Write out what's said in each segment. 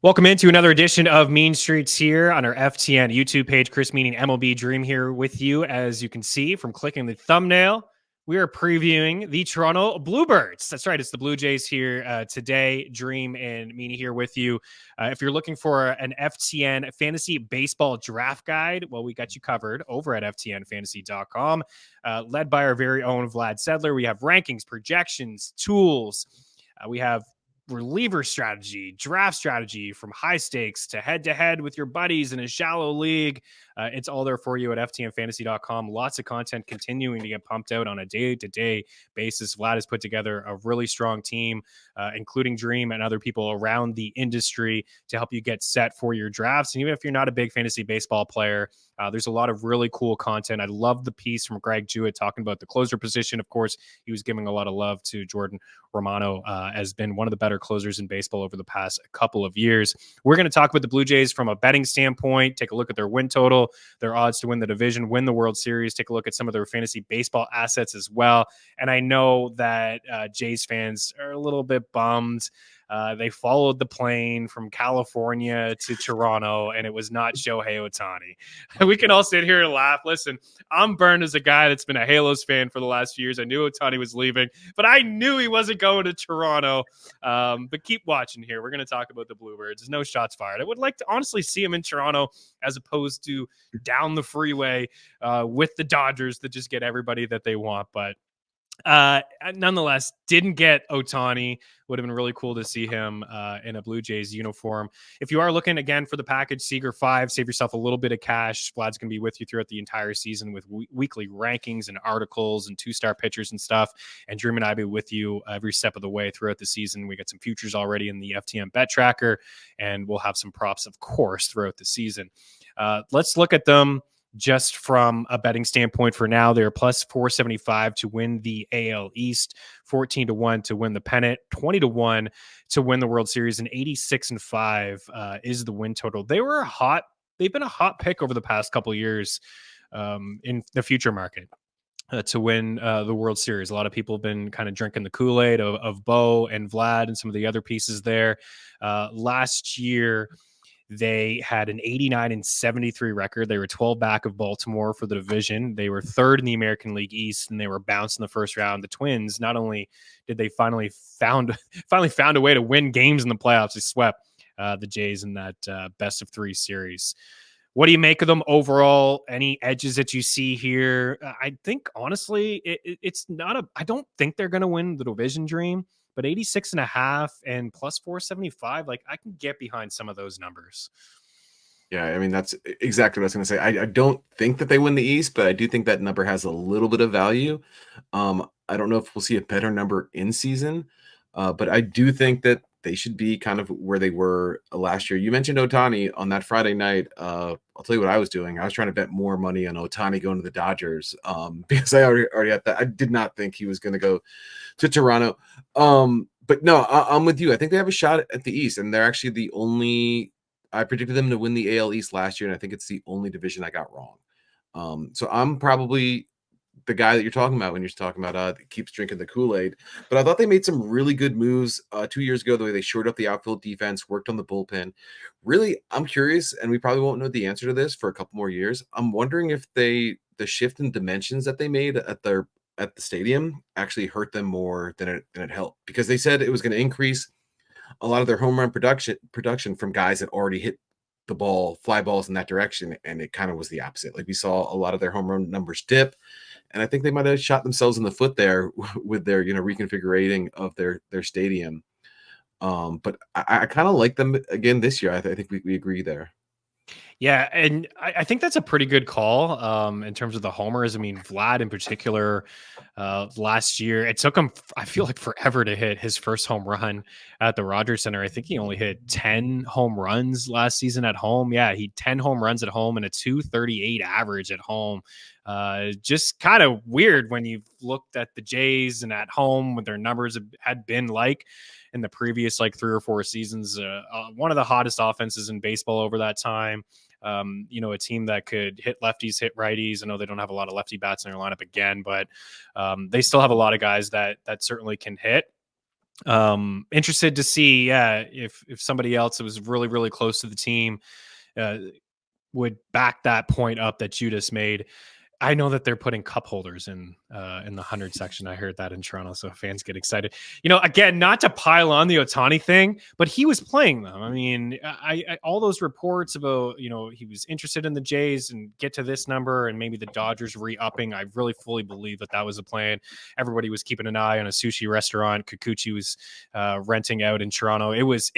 Welcome into another edition of Mean Streets here on our FTN YouTube page. Chris Meaney, MLB Dream here with you. As you can see from clicking the thumbnail, we are previewing the Toronto Bluebirds. That's right. It's the Blue Jays here today. Dream and Meaney here with you. If you're looking for an FTN fantasy baseball draft guide, well, we got you covered over at ftnfantasy.com. Led by our very own Vlad Sedler. We have rankings, projections, tools. We have reliever strategy, draft strategy, from high stakes to head to head with your buddies in a shallow league. It's all there for you at ftnfantasy.com. Lots of content continuing to get pumped out on a day-to-day basis. Vlad has put together a really strong team, including Dream and other people around the industry, to help you get set for your drafts. And even if you're not a big fantasy baseball player, there's a lot of really cool content. I love the piece from Greg Jewett talking about the closer position. Of course, he was giving a lot of love to Jordan Romano, has been one of the better closers in baseball over the past couple of years. We're going to talk about the Blue Jays from a betting standpoint, take a look at their win total, their odds to win the division, win the World Series, take a look at some of their fantasy baseball assets as well. And I know that Jays fans are a little bit bummed. They followed the plane from California to Toronto, and it was not Shohei Ohtani. We can all sit here and laugh. Listen, I'm burned as a guy that's been a Halos fan for the last few years. I knew Ohtani was leaving, but I knew he wasn't going to Toronto. But keep watching here. We're going to talk about the Bluebirds. There's no shots fired. I would like to honestly see him in Toronto as opposed to down the freeway with the Dodgers that just get everybody that they want. But nonetheless, didn't get Ohtani. Would have been really cool to see him in a Blue Jays uniform. If you are looking again for the package, Seager 5, save yourself a little bit of cash. Vlad's going to be with you throughout the entire season with weekly rankings and articles and 2-star pitchers and stuff. And Dream and I be with you every step of the way throughout the season. We got some futures already in the FTN bet tracker, and we'll have some props, of course, throughout the season. Let's look at them just from a betting standpoint for now. They're plus 475 to win the AL East, 14-1 to win the pennant, 20-1 to win the World Series, and 86-5 is the win total. They've been a hot pick over the past couple of years in the future market to win the World Series. A lot of people have been kind of drinking the Kool-Aid of Bo and Vlad and some of the other pieces there. Last year, they had an 89-73 record. They were 12 back of Baltimore for the division. They were third in the American League East, and they were bounced in the first round. The Twins, not only did they finally found a way to win games in the playoffs, they swept the Jays in that best of 3 series. What do you make of them overall? Any edges that you see here? I think, honestly, it's not I don't think they're going to win the division, Dream. But 86.5 and plus 475, like, I can get behind some of those numbers. Yeah, I mean, that's exactly what I was going to say. I don't think that they win the East, but I do think that number has a little bit of value. I don't know if we'll see a better number in season, but I do think that they should be kind of where they were last year. You mentioned Ohtani on that Friday night. I'll tell you what I was doing. I was trying to bet more money on Ohtani going to the Dodgers because I already had that. I did not think he was going to go to Toronto. But no, I'm with you. I think they have a shot at the East, and they're actually the only. I predicted them to win the AL East last year, and I think it's the only division I got wrong. So I'm probably the guy that you're talking about when you're talking about that keeps drinking the Kool-Aid. But I thought they made some really good moves 2 years ago, the way they shored up the outfield defense, worked on the bullpen. Really, I'm curious, and we probably won't know the answer to this for a couple more years. I'm wondering if the shift in dimensions that they made at the stadium actually hurt them more than it helped, because they said it was going to increase a lot of their home run production from guys that already hit the ball, fly balls in that direction, and it kind of was the opposite. Like, we saw a lot of their home run numbers dip, and I think they might have shot themselves in the foot there with their reconfiguring of their stadium. But I kind of like them again this year. I think we agree there. Yeah, and I think that's a pretty good call in terms of the homers. I mean, Vlad in particular, last year, it took him, I feel like, forever to hit his first home run at the Rogers Center. I think he only hit 10 home runs last season at home. Yeah, he 10 home runs at home and a 238 average at home. Just kind of weird when you've looked at the Jays and at home what their numbers had been like in the previous 3 or 4 seasons. One of the hottest offenses in baseball over that time. A team that could hit lefties, hit righties. I know they don't have a lot of lefty bats in their lineup again, but they still have a lot of guys that certainly can hit. Interested to see, if somebody else that was really, really close to the team uh, would back that point up that Judas made. I know that they're putting cup holders in the 100 section. I heard that in Toronto, so fans get excited. Again, not to pile on the Ohtani thing, but he was playing them. I mean, I all those reports about he was interested in the Jays and get to this number, and maybe the Dodgers re-upping. I really fully believe that was a plan. Everybody was keeping an eye on a sushi restaurant Kikuchi was renting out in Toronto. It was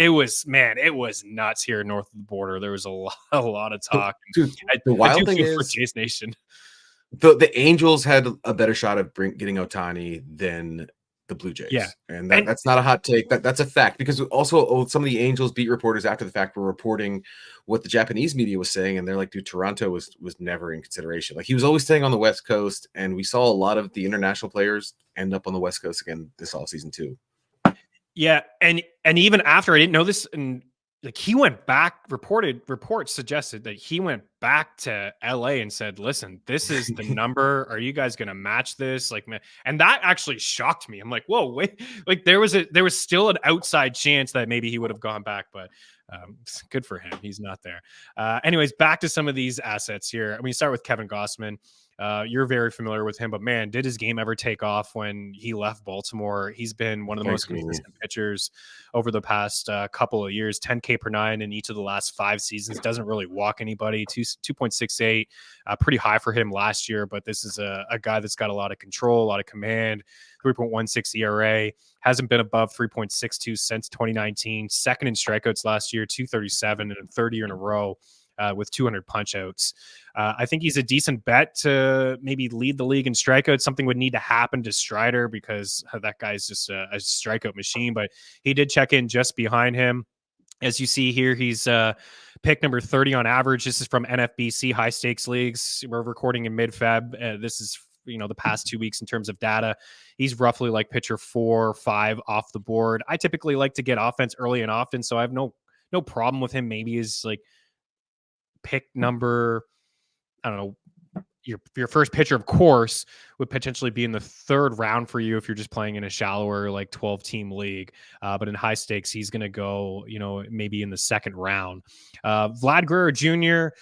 nuts here north of the border. There was a lot of talk. Dude, the wild thing for is Jays Nation. The Angels had a better shot of getting Ohtani than the Blue Jays. Yeah. And that's not a hot take. That's a fact, because also some of the Angels beat reporters after the fact were reporting what the Japanese media was saying. And they're like, dude, Toronto was never in consideration. Like, he was always staying on the West Coast. And we saw a lot of the international players end up on the West Coast again this offseason too. Yeah. And even after, I didn't know this, and like, he went back, reports suggested that he went back to LA and said, listen, this is the number. Are you guys going to match this? Like, man, and that actually shocked me. I'm like, whoa, wait, like there was still an outside chance that maybe he would have gone back, but good for him. He's not there. Anyways, back to some of these assets here. I mean, start with Kevin Gausman. You're very familiar with him, but man, did his game ever take off when he left Baltimore? He's been one of the most consistent pitchers over the past couple of years. 10K per nine in each of the last 5 seasons. Doesn't really walk anybody. 2.68, pretty high for him last year. But this is a guy that's got a lot of control, a lot of command. 3.16 ERA, hasn't been above 3.62 since 2019. Second in strikeouts last year, 237, and 3rd year in a row. With 200 punch outs. I think he's a decent bet to maybe lead the league in strikeouts. Something would need to happen to Strider, because that guy's just a strikeout machine, but he did check in just behind him. As you see here, he's pick number 30 on average. This is from NFBC high stakes leagues. We're recording in mid-Feb. This is the past 2 weeks in terms of data. He's roughly like pitcher 4 or 5 off the board. I typically like to get offense early and often, so I have no problem with him. Maybe is like pick number, I don't know, your first pitcher, of course, would potentially be in the 3rd round for you if you're just playing in a shallower, like 12-team league. But in high stakes, he's going to go, maybe in the 2nd round. Vlad Guerrero Jr.,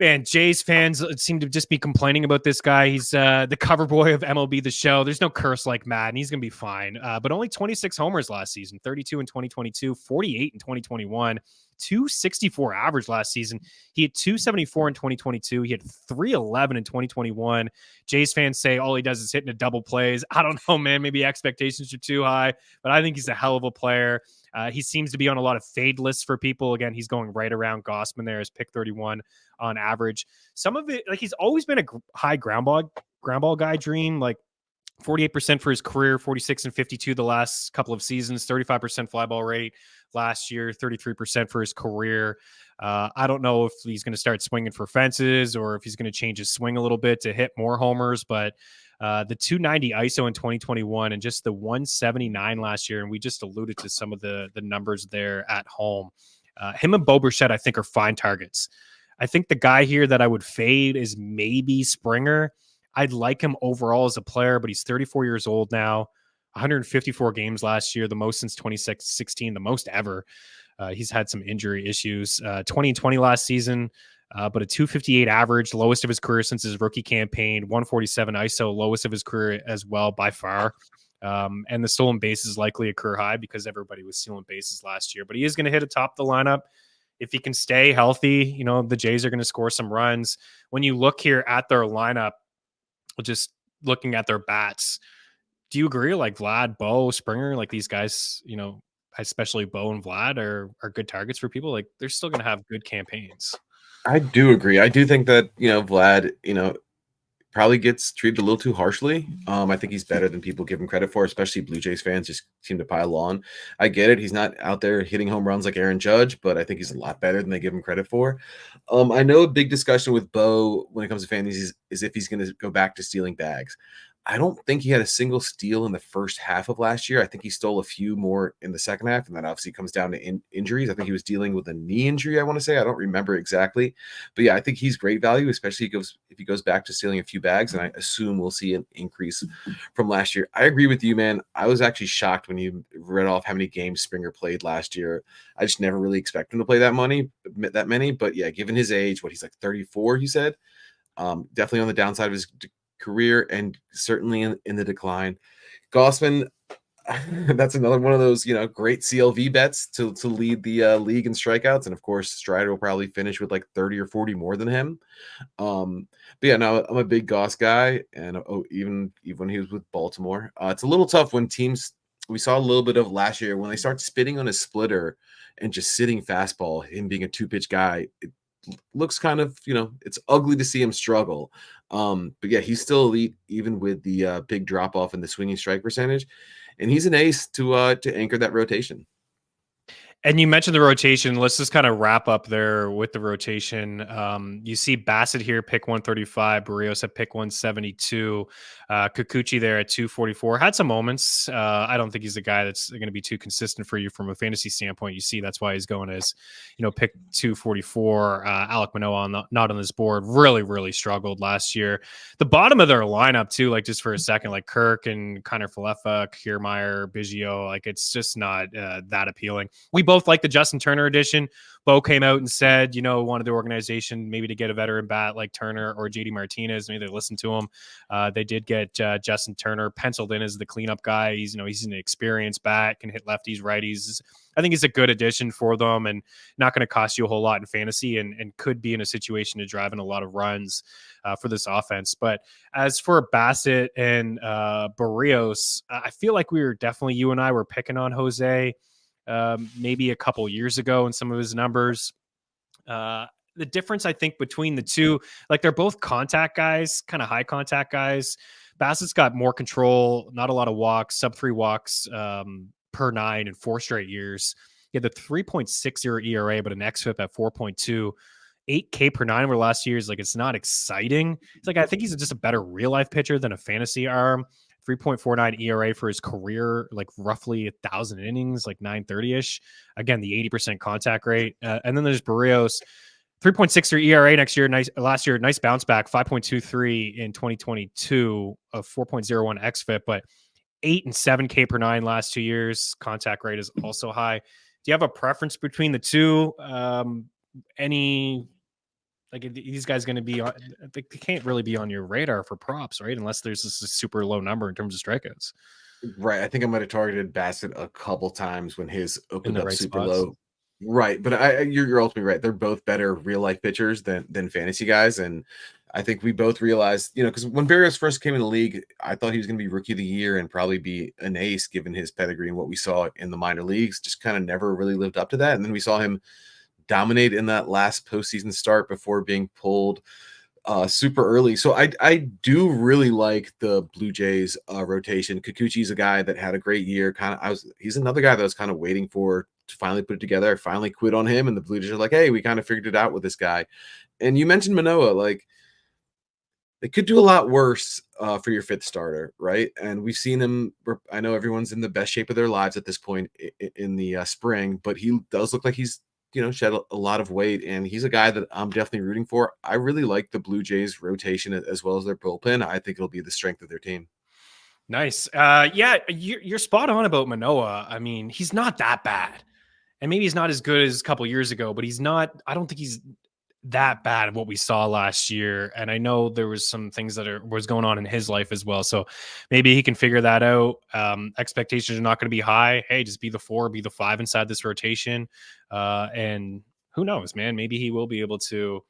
man, Jays fans seem to just be complaining about this guy. He's the cover boy of MLB The Show. There's no curse like Madden. He's going to be fine. But only 26 homers last season, 32 in 2022, 48 in 2021. 264 average last season. He had 274 in 2022. He had 311 in 2021. Jays fans say all he does is hit into double plays. I don't know, man. Maybe expectations are too high, but I think he's a hell of a player. He seems to be on a lot of fade lists for people. Again, he's going right around Gausman there as pick 31 on average. Some of it, like, he's always been a high ground ball guy, Dream, like 48% for his career, 46 and 52 the last couple of seasons, 35% fly ball rate last year, 33% for his career. I don't know if he's going to start swinging for fences or if he's going to change his swing a little bit to hit more homers, but the 290 ISO in 2021 and just the 179 last year, and we just alluded to some of the numbers there at home. Him and Bichette, I think, are fine targets. I think the guy here that I would fade is maybe Springer. I'd like him overall as a player, but he's 34 years old now, 154 games last year, the most since 2016, the most ever. He's had some injury issues. 2020 last season, but a 258 average, lowest of his career since his rookie campaign, 147 ISO, lowest of his career as well by far. And the stolen bases likely a career high because everybody was stealing bases last year, but he is going to hit atop the lineup. If he can stay healthy, the Jays are going to score some runs. When you look here at their lineup, just looking at their bats, do you agree? Like Vlad, Bo, Springer, like these guys, especially Bo and Vlad are good targets for people. Like they're still going to have good campaigns. I do agree. I do think that, Vlad, probably gets treated a little too harshly. I think he's better than people give him credit for, especially Blue Jays fans just seem to pile on. I get it. He's not out there hitting home runs like Aaron Judge, but I think he's a lot better than they give him credit for. I know a big discussion with Bo when it comes to fantasy is if he's going to go back to stealing bags. I don't think he had a single steal in the first half of last year. I think he stole a few more in the second half, and that obviously comes down to injuries. I think he was dealing with a knee injury, I want to say. I don't remember exactly. But yeah, I think he's great value, especially if he goes back to stealing a few bags, and I assume we'll see an increase from last year. I agree with you, man. I was actually shocked when you read off how many games Springer played last year. I just never really expected him to play that many. But yeah, given his age, what he's like 34, you said, definitely on the downside of his career and certainly in the decline. Gausman, that's another one of those, great CLV bets to lead the league in strikeouts. And of course, Strider will probably finish with like 30 or 40 more than him. But yeah, no, I'm a big Goss guy. And even when he was with Baltimore, it's a little tough when teams, we saw a little bit of last year when they start spitting on his splitter and just sitting fastball, him being a 2-pitch guy, it looks kind of, it's ugly to see him struggle. But yeah, he's still elite even with the big drop off in the swinging strike percentage, and he's an ace to anchor that rotation. And you mentioned the rotation. Let's just kind of wrap up there with the rotation. You see Bassett here, pick 135. Barrios at pick 172. Kikuchi there at 244. Had some moments. I don't think he's a guy that's going to be too consistent for you from a fantasy standpoint. You see, that's why he's going as, pick 244. Alek Manoah not on this board. Really, really struggled last year. The bottom of their lineup, too, like just for a second, like Kirk and Connor Falefa, Kiermaier, Biggio, like it's just not that appealing. We both like the Justin Turner edition. Bo came out and said, wanted the organization maybe to get a veteran bat like Turner or JD Martinez. Maybe they listened to him. They did get Justin Turner penciled in as the cleanup guy. He's an experienced bat, can hit lefties, righties. I think he's a good addition for them and not going to cost you a whole lot in fantasy and could be in a situation to drive in a lot of runs for this offense. But as for Bassett and Barrios, I feel like you and I were picking on Jose maybe a couple years ago in some of his numbers. The difference, I think, between the two, like they're both contact guys, kind of high contact guys. Bassett's got more control, not a lot of walks, sub 3 walks per 9 in 4 straight years. He had the 3.60 ERA, but an xFIP at 4.2. 8K per 9 over the last years. Like, it's not exciting. It's like, I think he's just a better real life pitcher than a fantasy arm. 3.49 ERA for his career, like roughly 1,000 innings, like 930-ish. Again, the 80% contact rate. And then there's Barrios, 3.63 ERA last year, nice bounce back, 5.23 in 2022 of 4.01 xFIP, but 8 and 7K per 9 last 2 years. Contact rate is also high. Do you have a preference between the two? These guys going to be on, they can't really be on your radar for props, right? Unless there's this super low number in terms of strikeouts. Right. I think I might have targeted Bassett a couple times when his opened up right super spots. low. Right. But you're ultimately right. They're both better real life pitchers than fantasy guys. And I think we both realized, because when Barrios first came in the league, I thought he was going to be rookie of the year and probably be an ace given his pedigree and what we saw in the minor leagues. Just kind of never really lived up to that. And then we saw him dominate in that last postseason start before being pulled super early. So I do really like the Blue Jays rotation. Kikuchi's a guy that had a great year. He's another guy that I was kind of waiting for to finally put it together. I finally quit on him, and the Blue Jays are like, hey, we kind of figured it out with this guy. And you mentioned Manoah, like they could do a lot worse for your 5th starter, right? And we've seen him. I know everyone's in the best shape of their lives at this point in the spring, but he does look like he's shed a lot of weight, and he's a guy that I'm definitely rooting for. I really like the Blue Jays rotation as well as their bullpen. I think it'll be the strength of their team. Nice. Yeah, you're spot on about Manoah. I mean, he's not that bad. And maybe he's not as good as a couple years ago, but I don't think he's that bad of what we saw last year. And I know there was some things that was going on in his life as well. So maybe he can figure that out. Expectations are not going to be high. Hey, just be the 4, be the 5 inside this rotation. And who knows, man, maybe he will be able to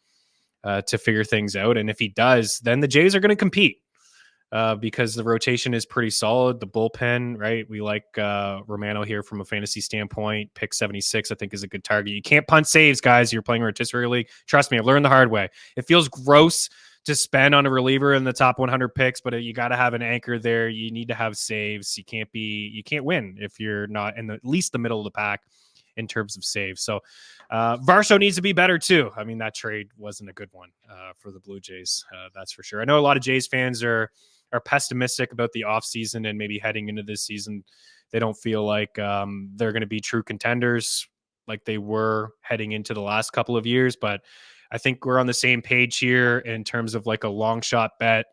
figure things out. And if he does, then the Jays are going to compete. Because the rotation is pretty solid. The bullpen, right? We like Romano here from a fantasy standpoint. Pick 76, I think, is a good target. You can't punt saves, guys. You're playing rotisserie league. Trust me, I've learned the hard way. It feels gross to spend on a reliever in the top 100 picks, but you got to have an anchor there. You need to have saves. You can't win if you're not in at least the middle of the pack in terms of saves. So Varsho needs to be better too. I mean, that trade wasn't a good one for the Blue Jays. That's for sure. I know a lot of Jays fans are are pessimistic about the offseason and maybe heading into this season, they don't feel like they're going to be true contenders like they were heading into the last couple of years. But I think we're on the same page here in terms of like a long shot bet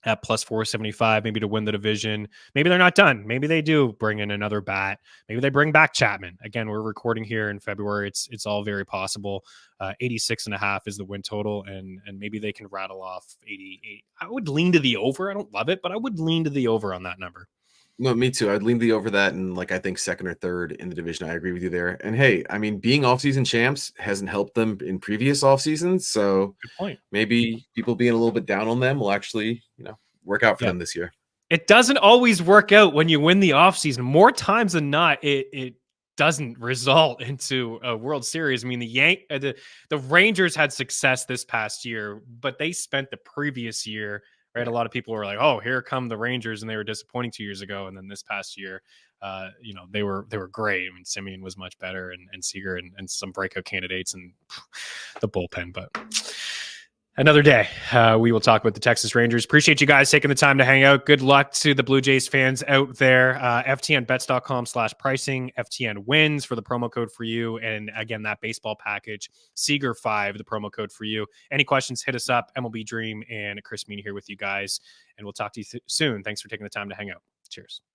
at plus 475, maybe to win the division. Maybe they're not done. Maybe they do bring in another bat. Maybe they bring back Chapman. Again, we're recording here in February. It's all very possible. 86.5 is the win total, and maybe they can rattle off 88. I would lean to the over. I don't love it, but I would lean to the over on that number. No, me too. I'd lean the over that, and like I think second or third in the division. I agree with you there. And hey, I mean, being offseason champs hasn't helped them in previous off seasons, so Good point. maybe people being a little bit down on them will actually, work out for them this year. It doesn't always work out when you win the offseason. More times than not, it doesn't result into a World Series. I mean, the Rangers had success this past year, but they spent the previous year. Right. A lot of people were like, oh, here come the Rangers. And they were disappointing 2 years ago. And then this past year, they were great. I mean, Simeon was much better and Seager and some breakout candidates and the bullpen. But another day, we will talk about the Texas Rangers. Appreciate you guys taking the time to hang out. Good luck to the Blue Jays fans out there. FTNbets.com/pricing. FTN wins for the promo code for you. And again, that baseball package, Seager 5, the promo code for you. Any questions, hit us up. MLB Dream and Chris Meaney here with you guys. And we'll talk to you soon. Thanks for taking the time to hang out. Cheers.